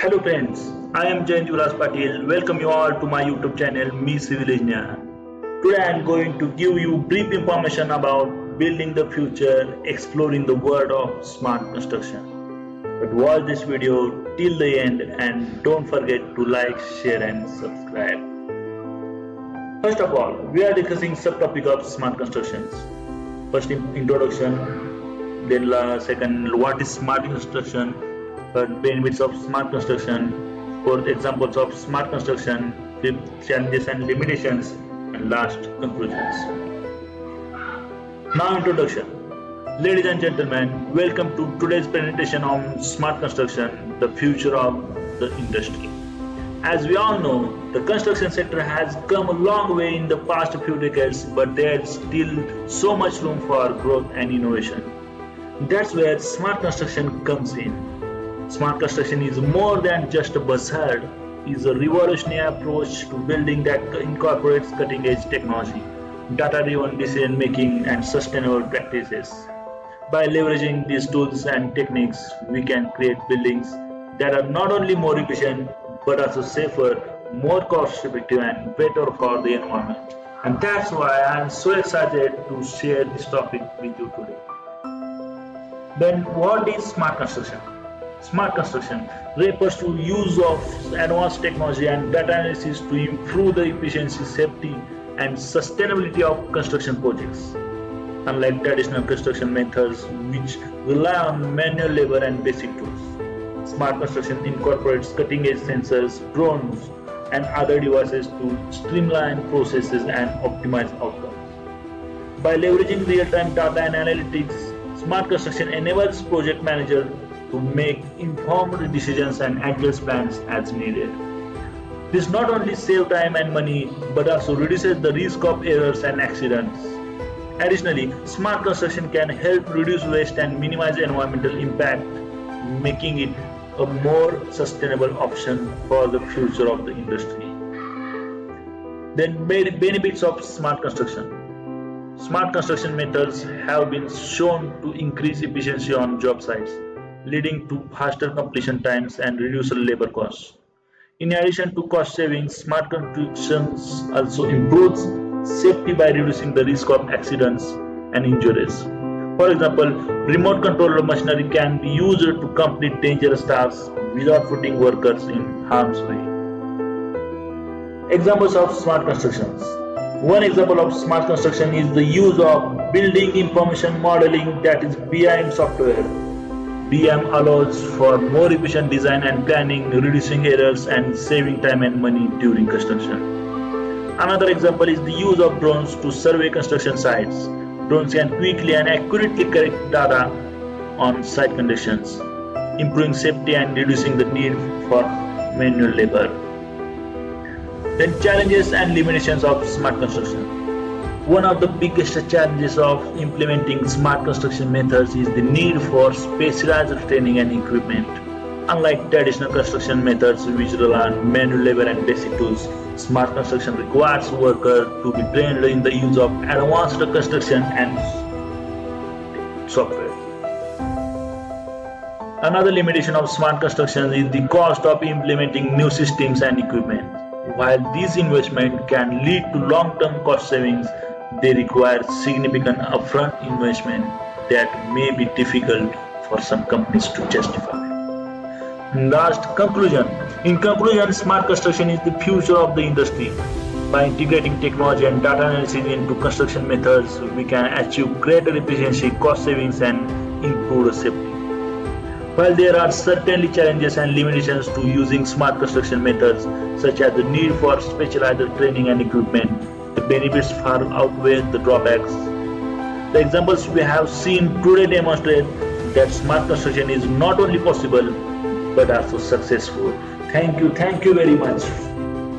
Hello friends, I am Jayant Patil. Welcome you all to my YouTube channel, Me Civil Engineer. Today I am going to give you brief information about building the future, exploring the world of smart construction. But watch this video till the end and don't forget to like, share and subscribe. First of all, we are discussing subtopic of smart constructions. First introduction, then second what is smart construction, third benefits of smart construction, fourth examples of smart construction, fifth challenges and limitations, and last conclusions. Now introduction. Ladies and gentlemen, welcome to today's presentation on smart construction, the future of the industry. As we all know, the construction sector has come a long way in the past few decades, but there is still so much room for growth and innovation. That's where smart construction comes in. Smart construction is more than just a buzzword. It is a revolutionary approach to building that incorporates cutting-edge technology, data-driven decision-making, and sustainable practices. By leveraging these tools and techniques, we can create buildings that are not only more efficient, but also safer, more cost-effective, and better for the environment. And that's why I am so excited to share this topic with you today. Then, what is smart construction? Smart construction refers to use of advanced technology and data analysis to improve the efficiency, safety, and sustainability of construction projects. Unlike traditional construction methods, which rely on manual labor and basic tools, smart construction incorporates cutting-edge sensors, drones, and other devices to streamline processes and optimize outcomes. By leveraging real-time data and analytics, smart construction enables project managers to make informed decisions and adjust plans as needed. This not only saves time and money, but also reduces the risk of errors and accidents. Additionally, smart construction can help reduce waste and minimize environmental impact, making it a more sustainable option for the future of the industry. Then, benefits of smart construction. Smart construction methods have been shown to increase efficiency on job sites, leading to faster completion times and reduced labor costs. In addition to cost savings, smart construction also improves safety by reducing the risk of accidents and injuries. For example, remote control machinery can be used to complete dangerous tasks without putting workers in harm's way. Examples of smart constructions. One example of smart construction is the use of building information modeling, that is BIM software. BIM allows for more efficient design and planning, reducing errors and saving time and money during construction. Another example is the use of drones to survey construction sites. Drones can quickly and accurately correct data on site conditions, improving safety and reducing the need for manual labor. Then, challenges and limitations of smart construction. One of the biggest challenges of implementing smart construction methods is the need for specialized training and equipment. Unlike traditional construction methods which rely on manual labor and basic tools, smart construction requires workers to be trained in the use of advanced construction and software. Another limitation of smart construction is the cost of implementing new systems and equipment. While these investments can lead to long-term cost savings, they require significant upfront investment that may be difficult for some companies to justify. Last, conclusion. In conclusion, smart construction is the future of the industry. By integrating technology and data analysis into construction methods, we can achieve greater efficiency, cost savings, and improved safety. While there are certainly challenges and limitations to using smart construction methods, such as the need for specialized training and equipment, the benefits far outweigh the drawbacks. The examples we have seen today demonstrate that smart construction is not only possible but also successful. Thank you very much.